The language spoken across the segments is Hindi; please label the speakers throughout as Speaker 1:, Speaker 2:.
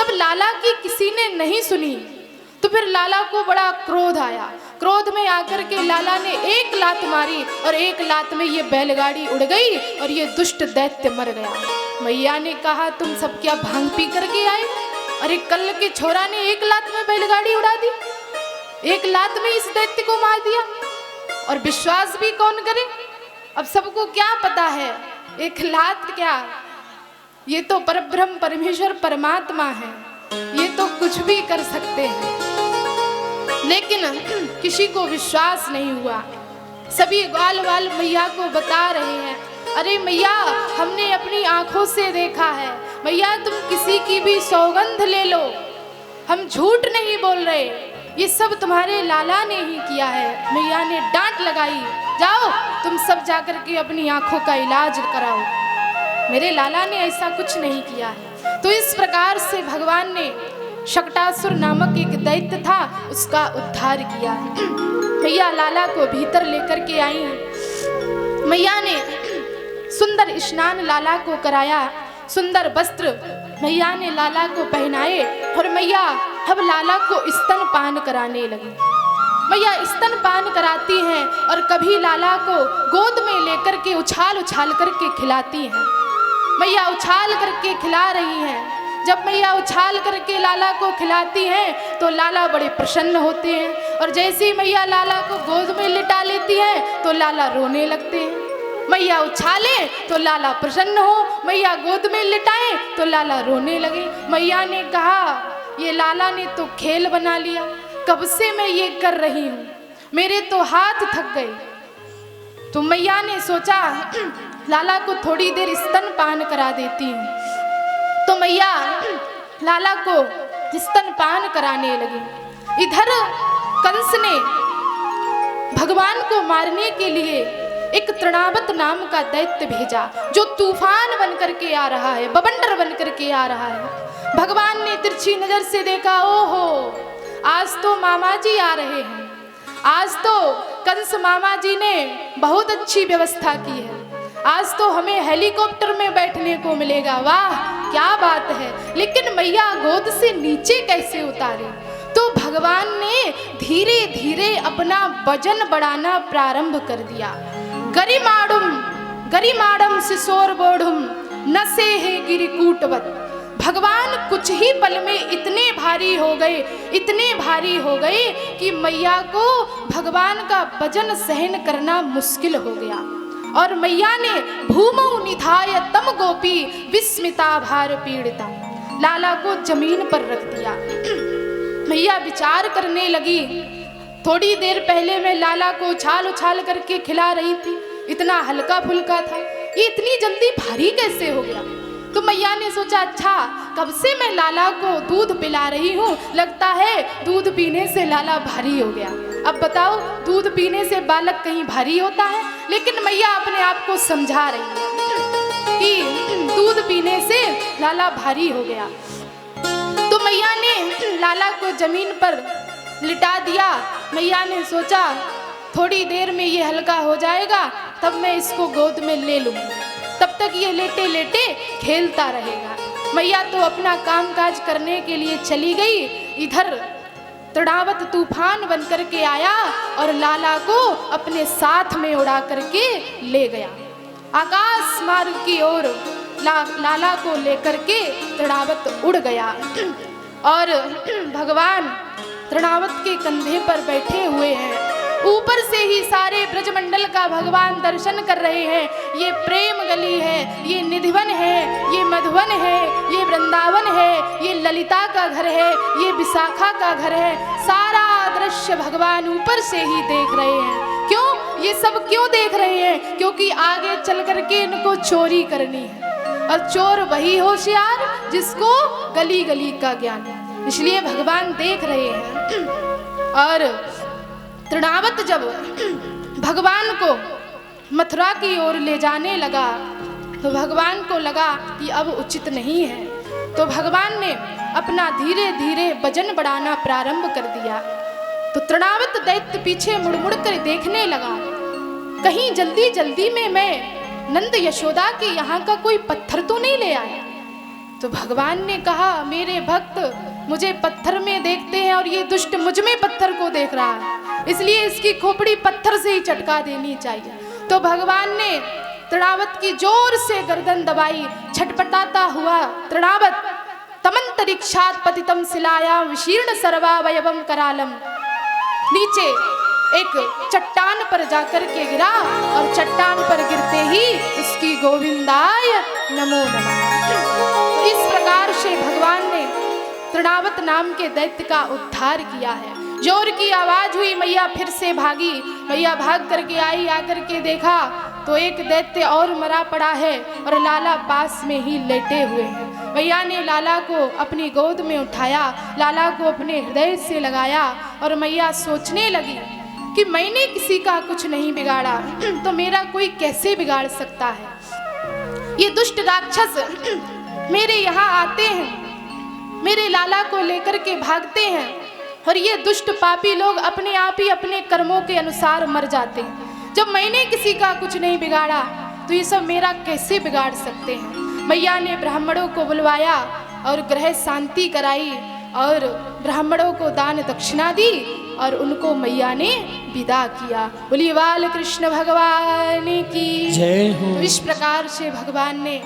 Speaker 1: जब लाला की किसी ने नहीं सुनी तो फिर लाला को बड़ा क्रोध आया। क्रोध में आकर के लाला ने एक लात मारी और एक लात में ये बैलगाड़ी उड़ गई और ये दुष्ट दैत्य मर गया। मैया ने कहा तुम सब क्या भांग पी करके आए? अरे कल के छोरा ने एक लात में बैलगाड़ी उड़ा दी, एक लात में इस दैत्य को मार दिया। और विश्वास भी कौन करे? अब सबको क्या पता है, एक लात क्या, ये तो परब्रह्म परमेश्वर परमात्मा है, ये तो कुछ भी कर सकते हैं। लेकिन किसी को विश्वास नहीं हुआ। सभी ग्वाल वाल मैया को बता रहे हैं, अरे मैया हमने अपनी आंखों से देखा है, मैया तुम किसी की भी सौगंध ले लो, हम झूठ नहीं बोल रहे, ये सब तुम्हारे लाला ने ही किया है। मैया ने डांट लगाई, जाओ तुम सब जाकर के अपनी आंखों का इलाज कराओ, मेरे लाला ने ऐसा कुछ नहीं किया है। तो इस प्रकार से भगवान ने शकटासुर नामक एक दैत्य था, उसका उद्धार किया। मैया लाला को भीतर लेकर के आई। मैया ने सुंदर स्नान लाला को कराया, सुंदर वस्त्र मैया ने लाला को पहनाए और मैया अब लाला को स्तनपान कराने लगी। मैया स्तनपान कराती हैं और कभी लाला को गोद में लेकर के उछाल उछाल करके खिलाती हैं। मैया उछाल करके खिला रही हैं। जब मैया उछाल करके लाला को खिलाती हैं तो लाला बड़े प्रसन्न होते हैं और जैसे ही मैया लाला को गोद में लिटा लेती हैं तो लाला रोने लगते हैं। मैया उछाले तो लाला प्रसन्न हो, मैया गोद में लिटाए तो लाला रोने लगे। मैया ने कहा ये लाला ने तो खेल बना लिया, कब से मैं ये कर रही हूँ, मेरे तो हाथ थक गए। तो मैया ने सोचा लाला को थोड़ी देर स्तनपान करा देती हूँ। तो मैया लाला को स्तनपान कराने लगी। इधर कंस ने भगवान को मारने के लिए एक तृणावत नाम का दैत्य भेजा, जो तूफान बन करके आ रहा है, बवंडर बन करके आ रहा है। भगवान ने तिरछी नजर से देखा, ओहो आज तो मामा जी आ रहे हैं, आज तो कंस मामा जी ने बहुत अच्छी व्यवस्था की है, आज तो हमें हेलीकॉप्टर में बैठने को मिलेगा, वाह क्या बात है। लेकिन मैया गोद से नीचे कैसे उतारे? तो भगवान ने धीरे धीरे अपना वजन बढ़ाना प्रारंभ कर दिया। गरिमाडुम गरिमाडम सिसोर बोढ़ुम नसे है गिरिकूटवत। भगवान कुछ ही पल में इतने भारी हो गए, इतने भारी हो गए कि मैया को भगवान का वजन सहन करना मुश्किल हो गया। और मैया ने भूमौ निधाय तम गोपी विस्मिता भार पीड़िता, लाला को जमीन पर रख दिया। मैया विचार करने लगी, थोड़ी देर पहले मैं लाला को उछाल उछाल करके खिला रही थी, इतना हल्का फुल्का था, ये इतनी जल्दी भारी कैसे हो गया? तो मैया ने सोचा अच्छा कब से मैं लाला को दूध पिला रही हूँ, लगता है दूध पीने से लाला भारी हो गया। अब बताओ दूध पीने से बालक कहीं भारी होता है? लेकिन मैया अपने आप को समझा रही है कि दूध पीने से लाला भारी हो गया। तो मैया ने लाला को जमीन पर लिटा दिया। मैया ने सोचा थोड़ी देर में ये हल्का हो जाएगा, तब मैं इसको गोद में ले लूँगी, तब तक ये लेटे लेटे खेलता रहेगा। मैया तो अपना कामकाज करने के लिए चली गई। इधर तड़ावत तूफान बन करके आया और लाला को अपने साथ में उड़ा करके ले गया। आकाश मार्ग की ओर लाला को लेकर के तड़ावत उड़ गया और भगवान तड़ावत के कंधे पर बैठे हुए हैं। ऊपर से ही सारे ब्रजमंडल का भगवान दर्शन कर रहे हैं। ये प्रेम गली है, ये निधिवन है, ये मधुवन है, ये वृंदावन है, ये ललिता का घर है, ये विशाखा का घर है। सारा दृश्य भगवान ऊपर से ही देख रहे हैं। क्यों? ये सब क्यों देख रहे हैं? क्योंकि आगे चल करके इनको चोरी करनी है, और चोर वही होशियार जिसको गली गली का ज्ञान है। इसलिए भगवान देख रहे हैं। और तृणावत जब भगवान को मथुरा की ओर ले जाने लगा तो भगवान को लगा कि अब उचित नहीं है, तो भगवान ने अपना धीरे धीरे वजन बढ़ाना प्रारंभ कर दिया। तो तृणावत दैत्य पीछे मुड़ मुड़ कर देखने लगा, कहीं जल्दी जल्दी में मैं नंद यशोदा के यहाँ का कोई पत्थर तो नहीं ले आया। तो भगवान ने कहा मेरे भक्त मुझे पत्थर में देखते हैं और ये दुष्ट मुझ में पत्थर को देख रहा है, इसलिए इसकी खोपड़ी पत्थर से ही चटका देनी चाहिए। तो भगवान ने तृणावत की जोर से गर्दन दबाई। छटपटाता हुआ तृणावत तमंतरिक्षात् पतितम शिलायां विशीर्ण सर्वावयवम करालम, नीचे एक चट्टान पर जाकर के गिरा और चट्टान पर गिरते ही उसकी गोविंदाय नमो नमः। तो इस प्रकार से भगवान ने तृणावत नाम के दैत्य का उद्धार किया है। जोर की आवाज हुई, मैया फिर से भागी। मैया भाग करके आई, आकर के देखा तो एक दैत्य और मरा पड़ा है और लाला पास में ही लेटे हुए हैं। मैया ने लाला को अपनी गोद में उठाया, लाला को अपने हृदय से लगाया और मैया सोचने लगी कि मैंने किसी का कुछ नहीं बिगाड़ा तो मेरा कोई कैसे बिगाड़ सकता है। ये दुष्ट राक्षस मेरे यहाँ आते हैं, मेरे लाला को लेकर के भागते हैं और ये दुष्ट पापी लोग अपने आप ही अपने कर्मों के अनुसार मर जाते हैं। जब मैंने किसी का कुछ नहीं बिगाड़ा तो ये सब मेरा कैसे बिगाड़ सकते हैं। मैया ने ब्राह्मणों को बुलवाया और ग्रह शांति कराई और ब्राह्मणों को दान दक्षिणा दी और उनको मैया ने विदा किया। बोलिए बाल कृष्ण भगवान की जय हो। तो इस प्रकार से भगवान ने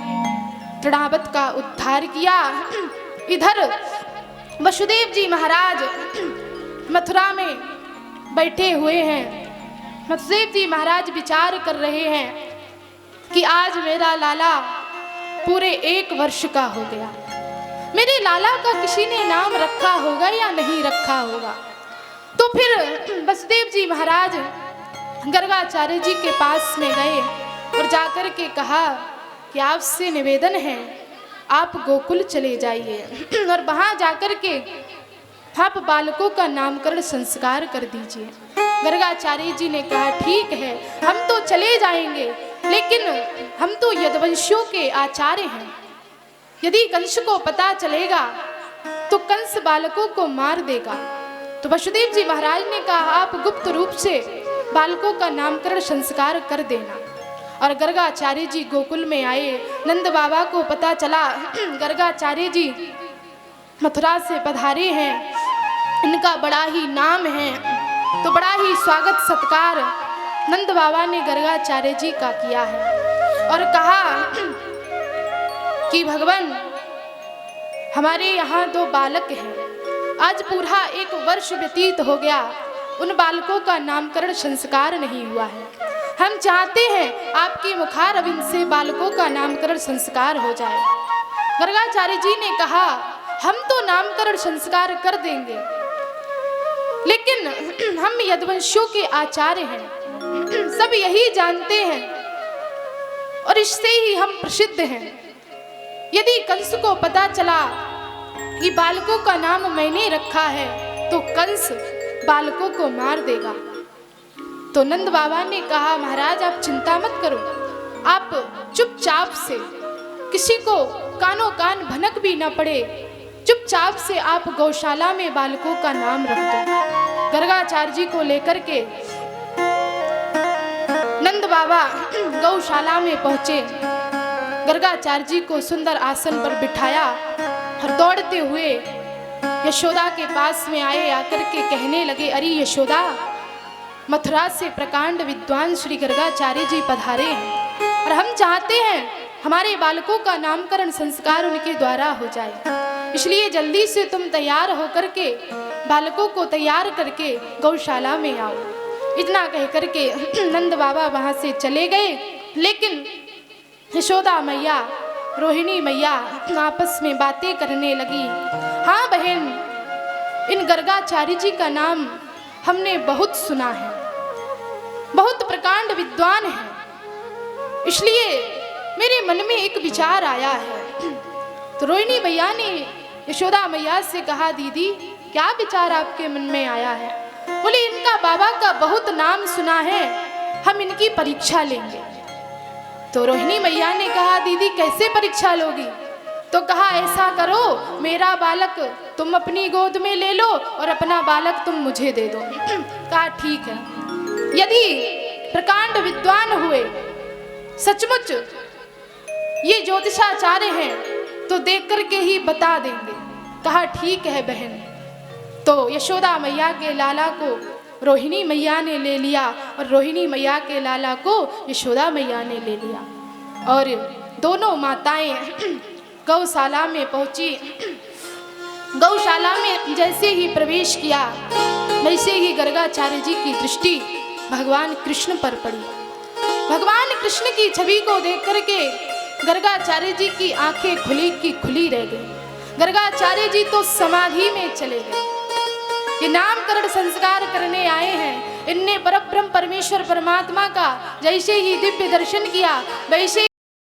Speaker 1: तृणावत का उद्धार किया। इधर वसुदेव जी महाराज मथुरा में बैठे हुए हैं। वसुदेव जी महाराज विचार कर रहे हैं कि आज मेरा लाला पूरे 1 वर्ष का हो गया, मेरे लाला का किसी ने नाम रखा होगा या नहीं रखा होगा। तो फिर वसुदेव जी महाराज गर्गाचार्य जी के पास में गए और जाकर के कहा कि आपसे निवेदन है आप गोकुल चले जाइए और वहाँ जाकर के आप बालकों का नामकरण संस्कार कर दीजिए। गर्गाचार्य जी ने कहा ठीक है हम तो चले जाएंगे, लेकिन हम तो यदुवंशियों के आचार्य हैं, यदि कंस को पता चलेगा तो कंस बालकों को मार देगा। तो वसुदेव जी महाराज ने कहा आप गुप्त रूप से बालकों का नामकरण संस्कार कर देना। और गर्गाचार्य जी गोकुल में आए। नंद बाबा को पता चला गर्गाचार्य जी मथुरा से पधारे हैं, इनका बड़ा ही नाम है, तो बड़ा ही स्वागत सत्कार नंद बाबा ने गर्गाचार्य जी का किया है और कहा कि भगवान हमारे यहाँ 2 बालक हैं, आज पूरा 1 वर्ष व्यतीत हो गया, उन बालकों का नामकरण संस्कार नहीं हुआ है। हम चाहते हैं आपके मुखारविंद से बालकों का नामकरण संस्कार हो जाए। गर्गाचार्य जी ने कहा हम तो नामकरण संस्कार कर देंगे, लेकिन हम यदुवंशियों के आचार्य हैं, सब यही जानते हैं और इससे ही हम प्रसिद्ध हैं। यदि कंस को पता चला कि बालकों का नाम मैंने रखा है तो कंस बालकों को मार देगा। तो नंद बाबा ने कहा महाराज आप चिंता मत करो, आप चुपचाप से, किसी को कानों कान भनक भी न पड़े, चुपचाप से आप गौशाला में बालकों का नाम रख दो। गर्गाचार्य जी को लेकर के नंद बाबा गौशाला में पहुंचे। गर्गाचार्य जी को सुंदर आसन पर बिठाया और दौड़ते हुए यशोदा के पास में आए। आकर के कहने लगे अरे यशोदा, मथुरा से प्रकांड विद्वान श्री गर्गाचार्य जी पधारे हैं और हम चाहते हैं हमारे बालकों का नामकरण संस्कार उनके द्वारा हो जाए, इसलिए जल्दी से तुम तैयार होकर के बालकों को तैयार करके गौशाला में आओ। इतना कह करके नंद बाबा वहां से चले गए। लेकिन यशोदा मैया, रोहिणी मैया आपस में बातें करने लगी। हाँ बहन, इन गर्गाचार्य जी का नाम हमने बहुत सुना है, बहुत प्रकांड विद्वान है, इसलिए मेरे मन में एक विचार आया है। तो रोहिणी भैया ने यशोदा मैया से कहा दीदी क्या विचार आपके मन में आया है? बोले इनका बाबा का बहुत नाम सुना है, हम इनकी परीक्षा लेंगे। तो रोहिणी मैया ने कहा दीदी कैसे परीक्षा लोगी? तो कहा ऐसा करो मेरा बालक तुम अपनी गोद में ले लो और अपना बालक तुम मुझे दे दो। कहा ठीक है, यदि प्रकांड विद्वान हुए, सचमुच ये ज्योतिषाचार्य हैं, तो देख कर के ही बता देंगे। कहा ठीक है बहन। तो यशोदा मैया के लाला को रोहिणी मैया ने ले लिया और रोहिणी मैया के लाला को यशोदा मैया ने ले लिया और दोनों माताएं गौशाला में पहुंची। गौशाला में जैसे ही प्रवेश किया वैसे ही गर्गाचार्य जी की दृष्टि भगवान कृष्ण पर पड़ी। भगवान कृष्ण की छवि को देख करके गर्गाचार्य जी की आंखें खुली की खुली रह गई। गर्गाचार्य जी तो समाधि में चले गए। ये नामकरण संस्कार करने आए हैं, इनने परब्रह्म परमेश्वर परमात्मा का जैसे ही दिव्य दर्शन किया वैसे